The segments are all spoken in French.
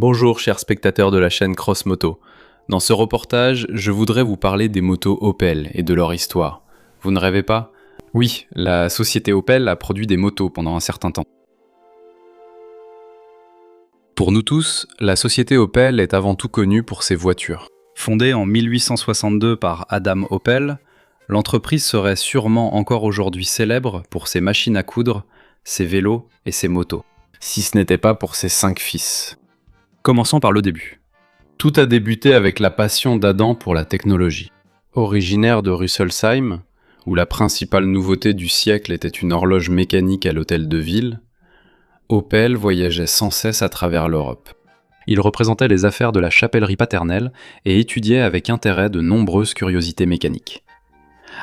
Bonjour chers spectateurs de la chaîne Cross Moto. Dans ce reportage, je voudrais vous parler des motos Opel et de leur histoire. Vous ne rêvez pas? Oui, la société Opel a produit des motos pendant un certain temps. Pour nous tous, la société Opel est avant tout connue pour ses voitures. Fondée en 1862 par Adam Opel, l'entreprise serait sûrement encore aujourd'hui célèbre pour ses machines à coudre, ses vélos et ses motos. Si ce n'était pas pour ses 5 fils. Commençons par le début. Tout a débuté avec la passion d'Adam pour la technologie. Originaire de Rüsselsheim, où la principale nouveauté du siècle était une horloge mécanique à l'hôtel de ville, Opel voyageait sans cesse à travers l'Europe. Il représentait les affaires de la chapellerie paternelle et étudiait avec intérêt de nombreuses curiosités mécaniques.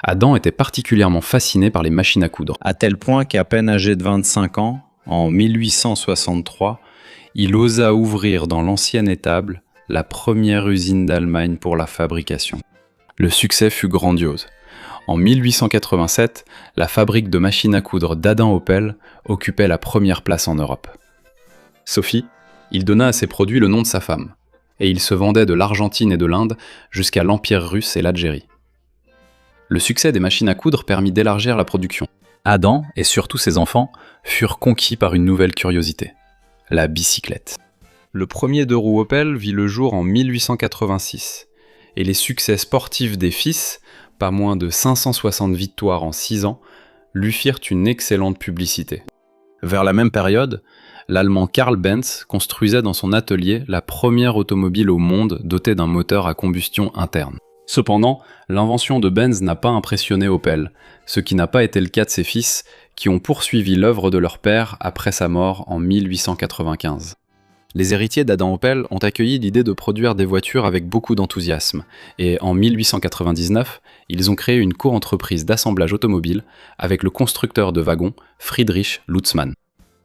Adam était particulièrement fasciné par les machines à coudre, à tel point qu'à peine âgé de 25 ans, en 1863, il osa ouvrir dans l'ancienne étable la première usine d'Allemagne pour la fabrication. Le succès fut grandiose. En 1887, la fabrique de machines à coudre d'Adam Opel occupait la première place en Europe. Sophie, il donna à ses produits le nom de sa femme, et il se vendait de l'Argentine et de l'Inde jusqu'à l'Empire russe et l'Algérie. Le succès des machines à coudre permit d'élargir la production. Adam, et surtout ses enfants, furent conquis par une nouvelle curiosité, la bicyclette. Le premier deux roues Opel vit le jour en 1886, et les succès sportifs des fils, pas moins de 560 victoires en 6 ans, lui firent une excellente publicité. Vers la même période, l'Allemand Karl Benz construisait dans son atelier la première automobile au monde dotée d'un moteur à combustion interne. Cependant, l'invention de Benz n'a pas impressionné Opel, ce qui n'a pas été le cas de ses fils, qui ont poursuivi l'œuvre de leur père après sa mort en 1895. Les héritiers d'Adam Opel ont accueilli l'idée de produire des voitures avec beaucoup d'enthousiasme, et en 1899, ils ont créé une co-entreprise d'assemblage automobile avec le constructeur de wagons Friedrich Lutzmann.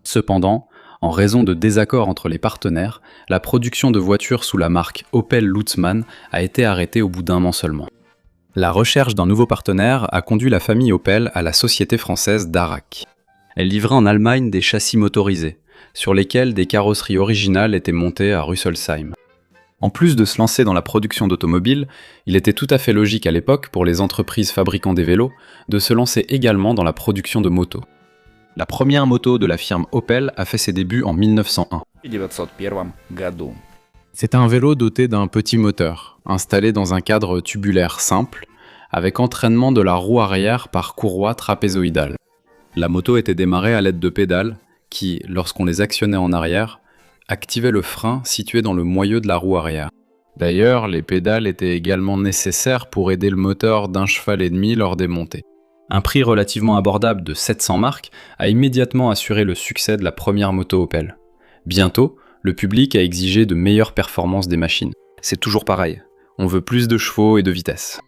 Cependant, en raison de désaccords entre les partenaires, la production de voitures sous la marque Opel Lutzmann a été arrêtée au bout d'1 an seulement. La recherche d'un nouveau partenaire a conduit la famille Opel à la société française Darracq. Elle livrait en Allemagne des châssis motorisés, sur lesquels des carrosseries originales étaient montées à Rüsselsheim. En plus de se lancer dans la production d'automobiles, il était tout à fait logique à l'époque pour les entreprises fabriquant des vélos de se lancer également dans la production de motos. La première moto de la firme Opel a fait ses débuts en 1901. C'est un vélo doté d'un petit moteur, installé dans un cadre tubulaire simple, avec entraînement de la roue arrière par courroie trapézoïdale. La moto était démarrée à l'aide de pédales qui, lorsqu'on les actionnait en arrière, activaient le frein situé dans le moyeu de la roue arrière. D'ailleurs, les pédales étaient également nécessaires pour aider le moteur d'1,5 cheval lors des montées. Un prix relativement abordable de 700 marks a immédiatement assuré le succès de la première moto Opel. Bientôt, le public a exigé de meilleures performances des machines. C'est toujours pareil, on veut plus de chevaux et de vitesse.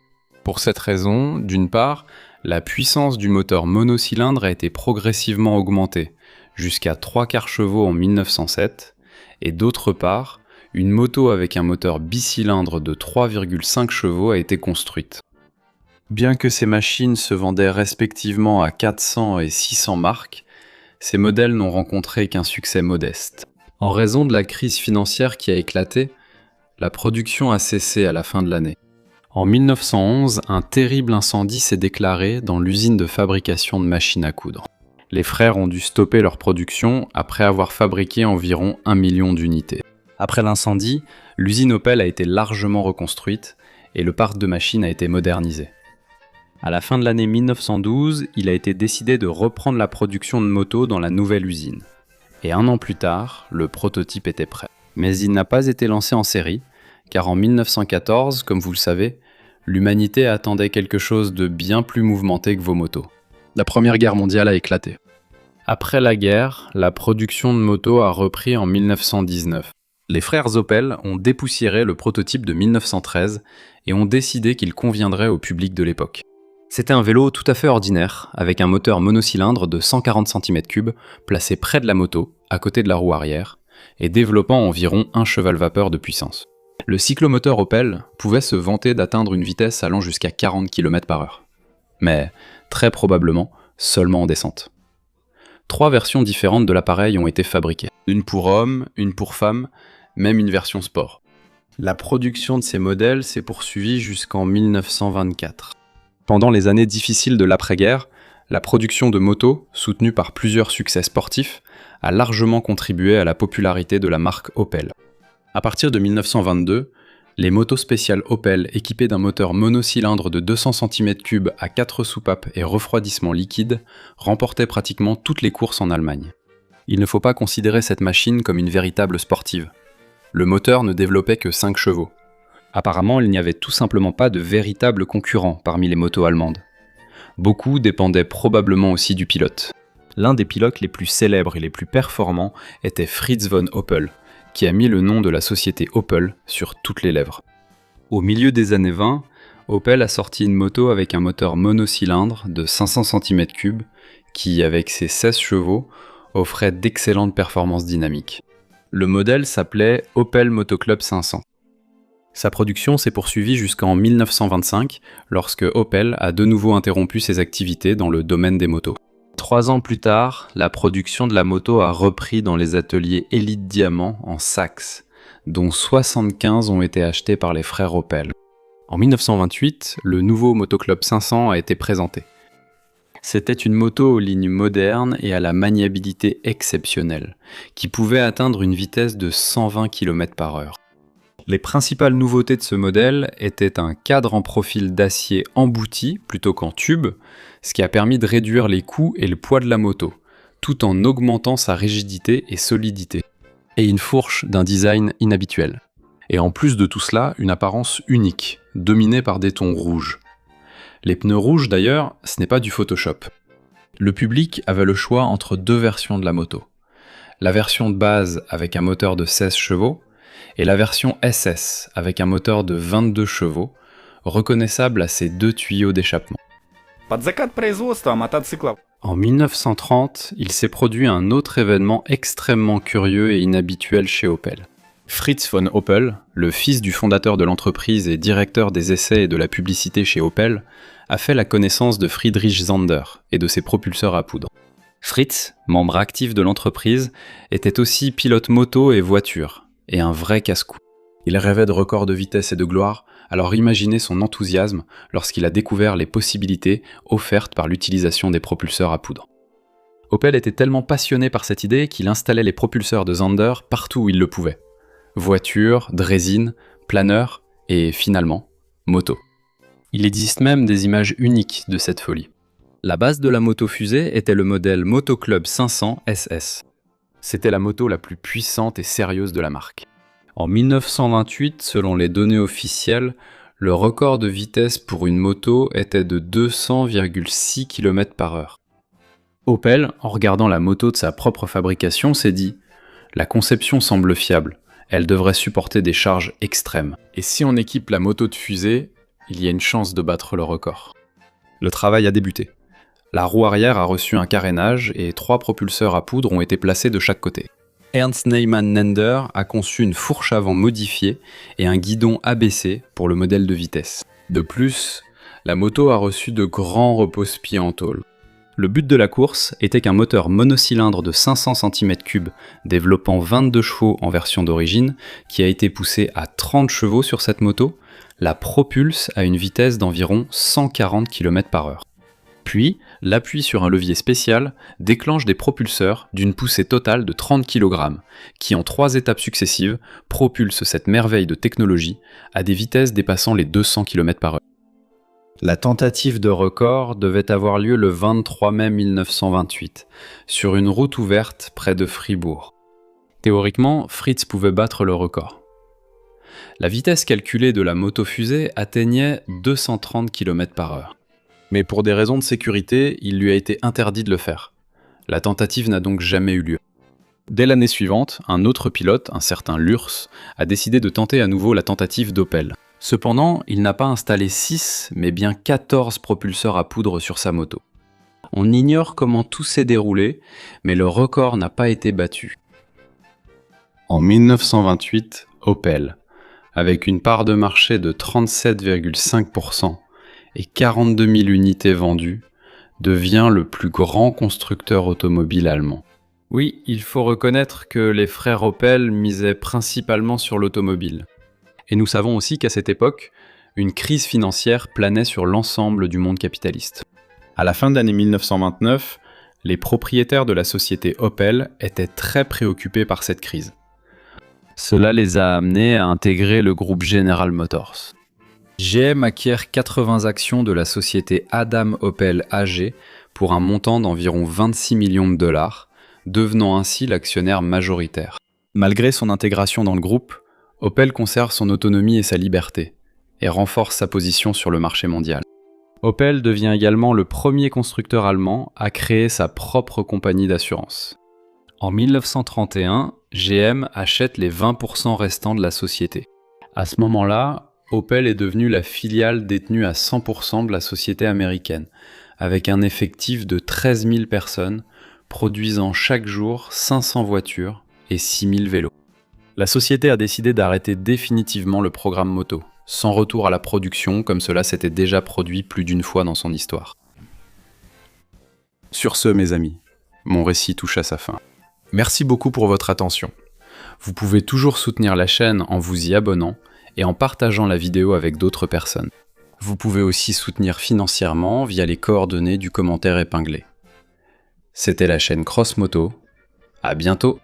Pour cette raison, d'une part, la puissance du moteur monocylindre a été progressivement augmentée, jusqu'à 3/4 chevaux en 1907, et d'autre part, une moto avec un moteur bicylindre de 3,5 chevaux a été construite. Bien que ces machines se vendaient respectivement à 400 et 600 marks, ces modèles n'ont rencontré qu'un succès modeste. En raison de la crise financière qui a éclaté, la production a cessé à la fin de l'année. En 1911, un terrible incendie s'est déclaré dans l'usine de fabrication de machines à coudre. Les frères ont dû stopper leur production après avoir fabriqué environ 1 million d'unités. Après l'incendie, l'usine Opel a été largement reconstruite et le parc de machines a été modernisé. À la fin de l'année 1912, il a été décidé de reprendre la production de motos dans la nouvelle usine. Et 1 an plus tard, le prototype était prêt. Mais il n'a pas été lancé en série, car en 1914, comme vous le savez, l'humanité attendait quelque chose de bien plus mouvementé que vos motos. La Première Guerre mondiale a éclaté. Après la guerre, la production de motos a repris en 1919. Les frères Opel ont dépoussiéré le prototype de 1913 et ont décidé qu'il conviendrait au public de l'époque. C'était un vélo tout à fait ordinaire, avec un moteur monocylindre de 140 cm3 placé près de la moto, à côté de la roue arrière, et développant environ 1 cheval-vapeur de puissance. Le cyclomoteur Opel pouvait se vanter d'atteindre une vitesse allant jusqu'à 40 km/h. Mais, très probablement, seulement en descente. 3 versions différentes de l'appareil ont été fabriquées. Une pour hommes, une pour femmes, même une version sport. La production de ces modèles s'est poursuivie jusqu'en 1924. Pendant les années difficiles de l'après-guerre, la production de motos, soutenue par plusieurs succès sportifs, a largement contribué à la popularité de la marque Opel. À partir de 1922, les motos spéciales Opel équipées d'un moteur monocylindre de 200 cm3 à 4 soupapes et refroidissement liquide remportaient pratiquement toutes les courses en Allemagne. Il ne faut pas considérer cette machine comme une véritable sportive. Le moteur ne développait que 5 chevaux. Apparemment, il n'y avait tout simplement pas de véritable concurrent parmi les motos allemandes. Beaucoup dépendaient probablement aussi du pilote. L'un des pilotes les plus célèbres et les plus performants était Fritz von Opel, qui a mis le nom de la société Opel sur toutes les lèvres. Au milieu des années 20, Opel a sorti une moto avec un moteur monocylindre de 500 cm3 qui, avec ses 16 chevaux, offrait d'excellentes performances dynamiques. Le modèle s'appelait Opel Motoclub 500. Sa production s'est poursuivie jusqu'en 1925, lorsque Opel a de nouveau interrompu ses activités dans le domaine des motos. 3 ans plus tard, la production de la moto a repris dans les ateliers Elite Diamant en Saxe, dont 75 ont été achetés par les frères Opel. En 1928, le nouveau Motoclub 500 a été présenté. C'était une moto aux lignes modernes et à la maniabilité exceptionnelle, qui pouvait atteindre une vitesse de 120 km/h. Les principales nouveautés de ce modèle étaient un cadre en profil d'acier embouti plutôt qu'en tube, ce qui a permis de réduire les coûts et le poids de la moto, tout en augmentant sa rigidité et solidité, et une fourche d'un design inhabituel. Et en plus de tout cela, une apparence unique, dominée par des tons rouges. Les pneus rouges d'ailleurs, ce n'est pas du Photoshop. Le public avait le choix entre 2 versions de la moto. La version de base avec un moteur de 16 chevaux, et la version SS avec un moteur de 22 chevaux, reconnaissable à ses 2 tuyaux d'échappement. En 1930, il s'est produit un autre événement extrêmement curieux et inhabituel chez Opel. Fritz von Opel, le fils du fondateur de l'entreprise et directeur des essais et de la publicité chez Opel, a fait la connaissance de Friedrich Zander et de ses propulseurs à poudre. Fritz, membre actif de l'entreprise, était aussi pilote moto et voiture, et un vrai casse-cou. Il rêvait de records de vitesse et de gloire, alors imaginez son enthousiasme lorsqu'il a découvert les possibilités offertes par l'utilisation des propulseurs à poudre. Opel était tellement passionné par cette idée qu'il installait les propulseurs de Zander partout où il le pouvait. Voiture, draisine, planeur et finalement, moto. Il existe même des images uniques de cette folie. La base de la moto fusée était le modèle Motoclub 500 SS. C'était la moto la plus puissante et sérieuse de la marque. En 1928, selon les données officielles, le record de vitesse pour une moto était de 200,6 km/h. Opel, en regardant la moto de sa propre fabrication, s'est dit « La conception semble fiable, elle devrait supporter des charges extrêmes. Et si on équipe la moto de fusée, il y a une chance de battre le record. » Le travail a débuté. La roue arrière a reçu un carénage et 3 propulseurs à poudre ont été placés de chaque côté. Ernst Neumann Nender a conçu une fourche avant modifiée et un guidon abaissé pour le modèle de vitesse. De plus, la moto a reçu de grands repose-pieds en tôle. Le but de la course était qu'un moteur monocylindre de 500 cm3 développant 22 chevaux en version d'origine, qui a été poussé à 30 chevaux sur cette moto, la propulse à une vitesse d'environ 140 km/h. Puis, l'appui sur un levier spécial déclenche des propulseurs d'une poussée totale de 30 kg, qui en 3 étapes successives propulsent cette merveille de technologie à des vitesses dépassant les 200 km/h. La tentative de record devait avoir lieu le 23 mai 1928, sur une route ouverte près de Fribourg. Théoriquement, Fritz pouvait battre le record. La vitesse calculée de la moto-fusée atteignait 230 km/h. Mais pour des raisons de sécurité, il lui a été interdit de le faire. La tentative n'a donc jamais eu lieu. Dès l'année suivante, un autre pilote, un certain Lurs, a décidé de tenter à nouveau la tentative d'Opel. Cependant, il n'a pas installé 6, mais bien 14 propulseurs à poudre sur sa moto. On ignore comment tout s'est déroulé, mais le record n'a pas été battu. En 1928, Opel, avec une part de marché de 37,5%, et 42 000 unités vendues, devient le plus grand constructeur automobile allemand. Oui, il faut reconnaître que les frères Opel misaient principalement sur l'automobile. Et nous savons aussi qu'à cette époque, une crise financière planait sur l'ensemble du monde capitaliste. À la fin de l'année 1929, les propriétaires de la société Opel étaient très préoccupés par cette crise. Cela les a amenés à intégrer le groupe General Motors. GM acquiert 80 actions de la société Adam Opel AG pour un montant d'environ 26 millions de dollars, devenant ainsi l'actionnaire majoritaire. Malgré son intégration dans le groupe, Opel conserve son autonomie et sa liberté, et renforce sa position sur le marché mondial. Opel devient également le premier constructeur allemand à créer sa propre compagnie d'assurance. En 1931, GM achète les 20% restants de la société. À ce moment-là, Opel est devenue la filiale détenue à 100% de la société américaine, avec un effectif de 13 000 personnes, produisant chaque jour 500 voitures et 6 000 vélos. La société a décidé d'arrêter définitivement le programme moto, sans retour à la production comme cela s'était déjà produit plus d'une fois dans son histoire. Sur ce, mes amis, mon récit touche à sa fin. Merci beaucoup pour votre attention. Vous pouvez toujours soutenir la chaîne en vous y abonnant et en partageant la vidéo avec d'autres personnes. Vous pouvez aussi soutenir financièrement via les coordonnées du commentaire épinglé. C'était la chaîne Cross Moto. À bientôt!